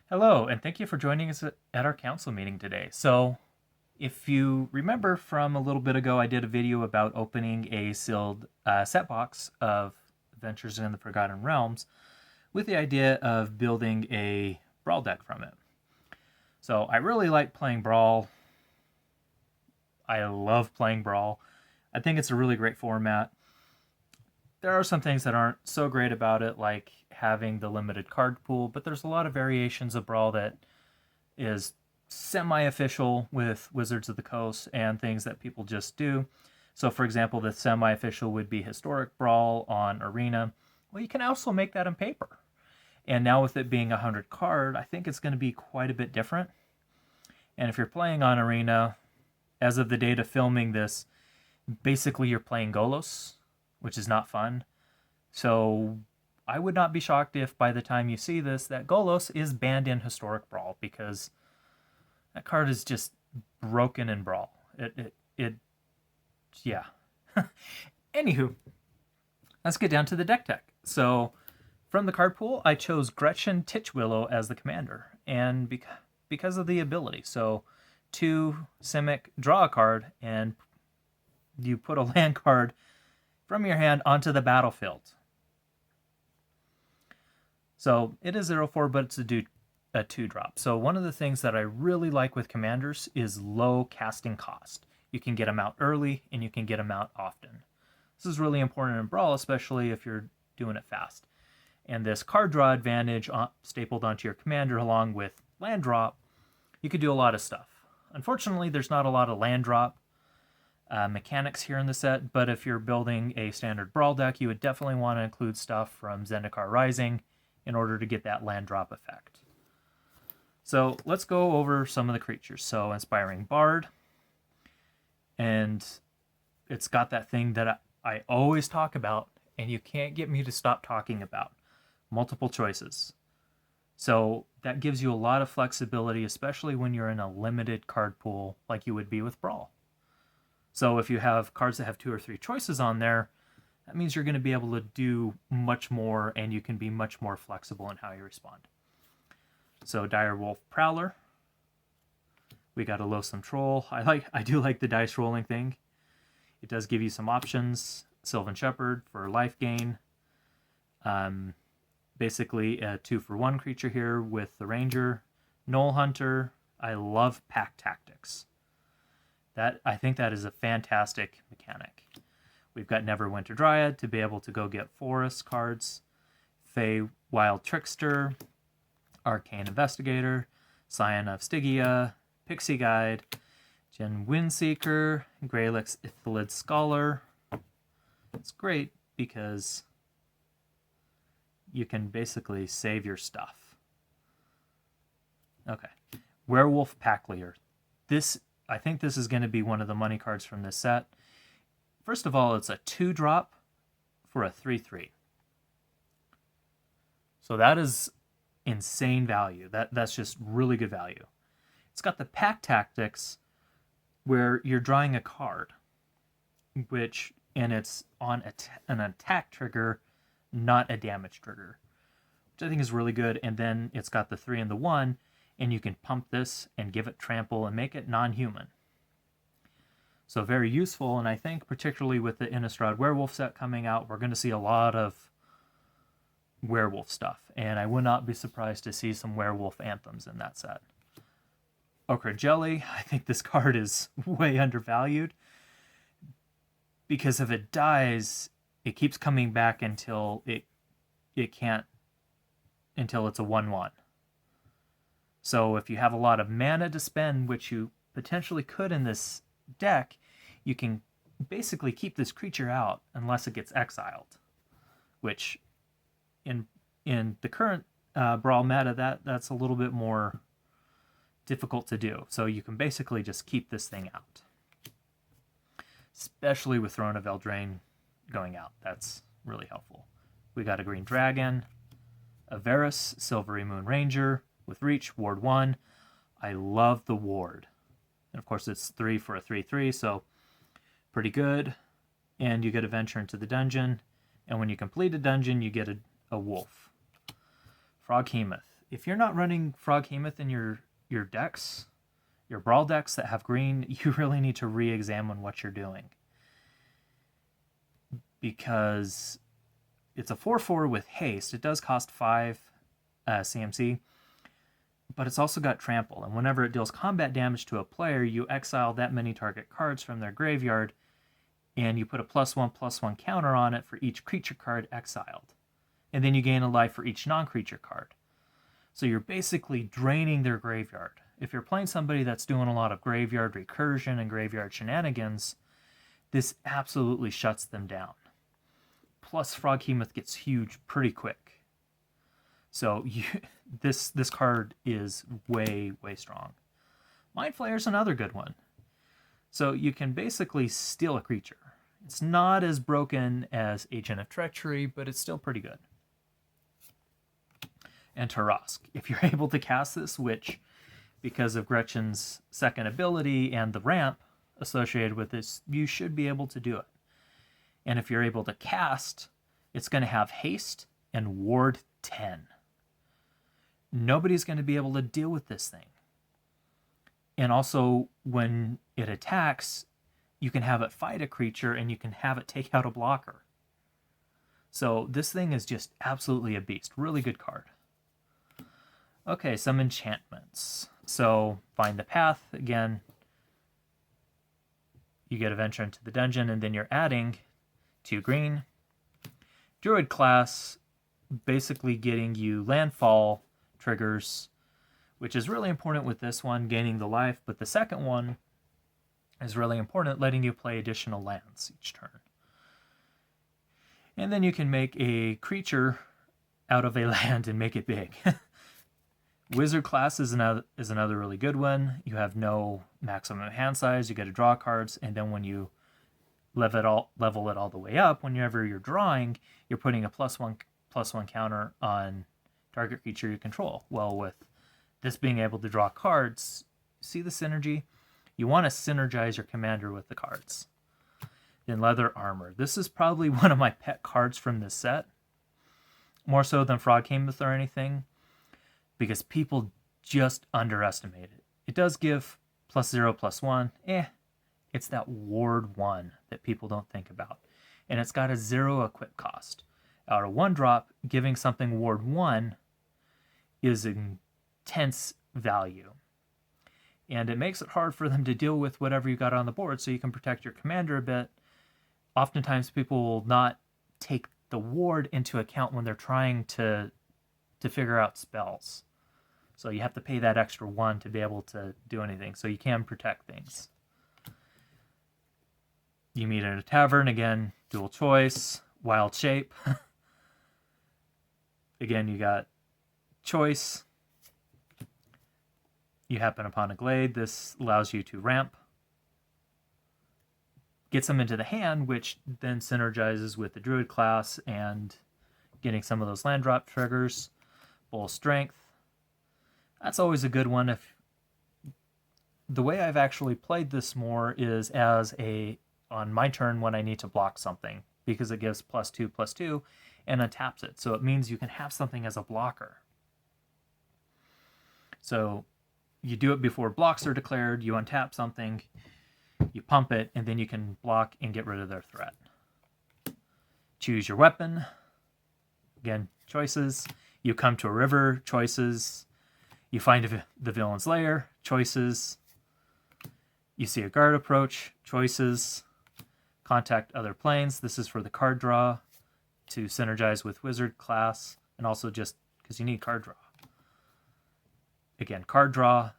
Hello, and thank you for joining us at our council meeting today. So, if you remember from a little bit ago, I did a video about opening a sealed set box of Adventures in the Forgotten Realms with the idea of building a Brawl deck from it. So, I really like playing Brawl. I love playing Brawl. I think it's a really great format. There are some things that aren't so great about it, like having the limited card pool, but there's a lot of variations of Brawl that is semi-official with Wizards of the Coast and things that people just do. So, for example, the semi-official would be Historic Brawl on Arena. Well, you can also make that in paper. And now with it being a 100 card, I think it's going to be quite a bit different. And if you're playing on Arena, as of the date of filming this, basically you're playing Golos, which is not fun. So I would not be shocked if by the time you see this, that Golos is banned in Historic Brawl, because that card is just broken in Brawl. Yeah. Anywho, let's get down to the deck tech. So, from the card pool, I chose Gretchen Titchwillow as the commander, and because of the ability. So, 2 Simic, draw a card, and you put a land card from your hand onto the battlefield. So, it is 0/4, but it's a 2-drop. So one of the things that I really like with commanders is low casting cost. You can get them out early and you can get them out often. This is really important in Brawl, especially if you're doing it fast. And this card draw advantage stapled onto your commander along with land drop, you could do a lot of stuff. Unfortunately, there's not a lot of land drop mechanics here in the set, but if you're building a standard Brawl deck, you would definitely want to include stuff from Zendikar Rising in order to get that land drop effect. So let's go over some of the creatures. So Inspiring Bard, and it's got that thing that I always talk about, and you can't get me to stop talking about: multiple choices. So that gives you a lot of flexibility, especially when you're in a limited card pool like you would be with Brawl. So if you have cards that have 2 or 3 choices on there, that means you're going to be able to do much more, and you can be much more flexible in how you respond. So Direwolf Prowler. We got a Loathsome Troll. I do like the dice rolling thing. It does give you some options. Sylvan Shepherd for life gain. Basically a 2-for-1 creature here with the Ranger. Knoll Hunter. I love Pack Tactics. I think that is a fantastic mechanic. We've got Neverwinter Dryad to be able to go get forest cards. Fey Wild Trickster. Arcane Investigator, Scion of Stygia, Pixie Guide, Gen Windseeker, Greylix Ithalid Scholar. It's great because you can basically save your stuff. Okay. Werewolf Pack Leader. I think this is going to be one of the money cards from this set. First of all, it's a 2-drop for a 3/3. So that is insane value. That's just really good value. It's got the Pack Tactics where you're drawing a card, and it's on an attack trigger, not a damage trigger, which I think is really good. And then it's got the 3 and the 1, and you can pump this and give it trample and make it non-human. So very useful, and I think particularly with the Innistrad Werewolf set coming out, we're going to see a lot of werewolf stuff, and I would not be surprised to see some werewolf anthems in that set. Okra Jelly, I think this card is way undervalued, because if it dies, it keeps coming back until it's a 1/1. So if you have a lot of mana to spend, which you potentially could in this deck, you can basically keep this creature out unless it gets exiled, which in the current Brawl meta, that's a little bit more difficult to do. So you can basically just keep this thing out, especially with Throne of Eldraine going out. That's really helpful. We got a Green Dragon, a Varus Silvery Moon Ranger with Reach, Ward 1. I love the Ward. And of course it's 3 for a 3/3, so pretty good. And you get a Venture into the Dungeon, and when you complete a dungeon, you get a wolf. Froghemoth if you're not running Froghemoth in your decks, your Brawl decks that have green, you really need to re-examine what you're doing. Because it's a 4/4 with haste. It does cost 5 CMC, but it's also got trample. And whenever it deals combat damage to a player, you exile that many target cards from their graveyard, and you put a +1/+1 counter on it for each creature card exiled. And then you gain a life for each non-creature card. So you're basically draining their graveyard. If you're playing somebody that's doing a lot of graveyard recursion and graveyard shenanigans, this absolutely shuts them down. Plus, Froghemoth gets huge pretty quick. So this card is way, way strong. Mind Flayer is another good one. So you can basically steal a creature. It's not as broken as Agent of Treachery, but it's still pretty good. And Tarask. If you're able to cast this, which, because of Gretchen's second ability and the ramp associated with this, you should be able to do it. And if you're able to cast, it's going to have haste and ward 10. Nobody's going to be able to deal with this thing. And also, when it attacks, you can have it fight a creature and you can have it take out a blocker. So this thing is just absolutely a beast. Really good card. Okay, some enchantments. So find the path. Again, you get a venture into the dungeon, and then you're adding 2 green. Druid class, basically getting you landfall triggers, which is really important with this one, gaining the life. But the second one is really important, letting you play additional lands each turn. And then you can make a creature out of a land and make it big. Wizard class is another really good one. You have no maximum hand size. You get to draw cards, and then when you level it all the way up, whenever you're drawing, you're putting a +1/+1 counter on target creature you control. Well, with this being able to draw cards, see the synergy? You want to synergize your commander with the cards. Then leather armor. This is probably one of my pet cards from this set. More so than Froghemoth or anything, because people just underestimate it. It does give +0/+1. It's that ward 1 that people don't think about. And it's got a 0 equip cost. Out of 1-drop, giving something ward 1 is intense value. And it makes it hard for them to deal with whatever you got on the board, so you can protect your commander a bit. Oftentimes people will not take the ward into account when they're trying to figure out spells. So you have to pay that extra 1 to be able to do anything, so you can protect things. You meet at a tavern, again, dual choice, wild shape. Again, you got choice. You happen upon a glade. This allows you to ramp. Gets them into the hand, which then synergizes with the druid class and getting some of those land drop triggers. Bull strength. That's always a good one. If the way I've actually played this more is as on my turn when I need to block something, because it gives +2/+2 and untaps it. So it means you can have something as a blocker. So you do it before blocks are declared, you untap something, you pump it, and then you can block and get rid of their threat. Choose your weapon. Again, choices. You come to a river, choices. You find the villain's lair, choices. You see a guard approach, choices. Contact other planes. This is for the card draw to synergize with wizard class, and also just because you need card draw. Again, card draw.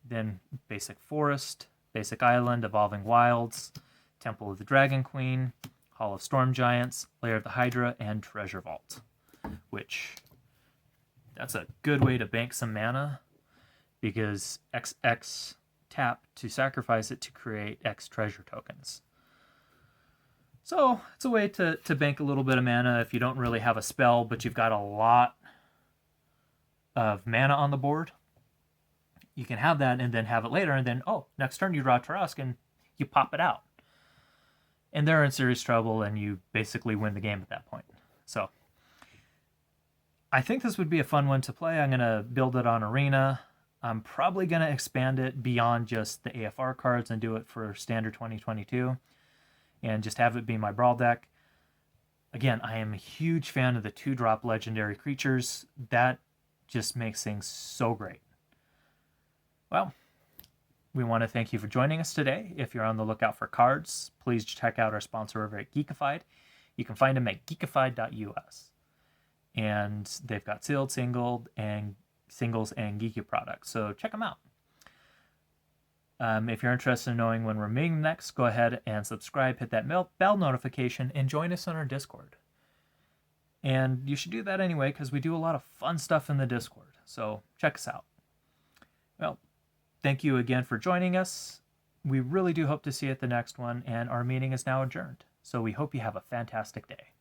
Then basic forest, basic island, evolving wilds, temple of the dragon queen, hall of storm giants, lair of the hydra, and treasure vault, which that's a good way to bank some mana, because XX tap to sacrifice it to create X treasure tokens. So it's a way to bank a little bit of mana if you don't really have a spell, but you've got a lot of mana on the board. You can have that and then have it later, and then, next turn you draw Tarask and you pop it out. And they're in serious trouble, and you basically win the game at that point. So I think this would be a fun one to play. I'm going to build it on Arena. I'm probably going to expand it beyond just the AFR cards and do it for Standard 2022 and just have it be my Brawl deck. Again, I am a huge fan of the 2-drop legendary creatures. That just makes things so great. Well, we want to thank you for joining us today. If you're on the lookout for cards, please check out our sponsor over at Geekified. You can find them at geekified.us. And they've got sealed, singles, and geeky products. So check them out. If you're interested in knowing when we're meeting next, go ahead and subscribe, hit that bell notification, and join us on our Discord. And you should do that anyway, because we do a lot of fun stuff in the Discord. So check us out. Well, thank you again for joining us. We really do hope to see you at the next one, and our meeting is now adjourned. So we hope you have a fantastic day.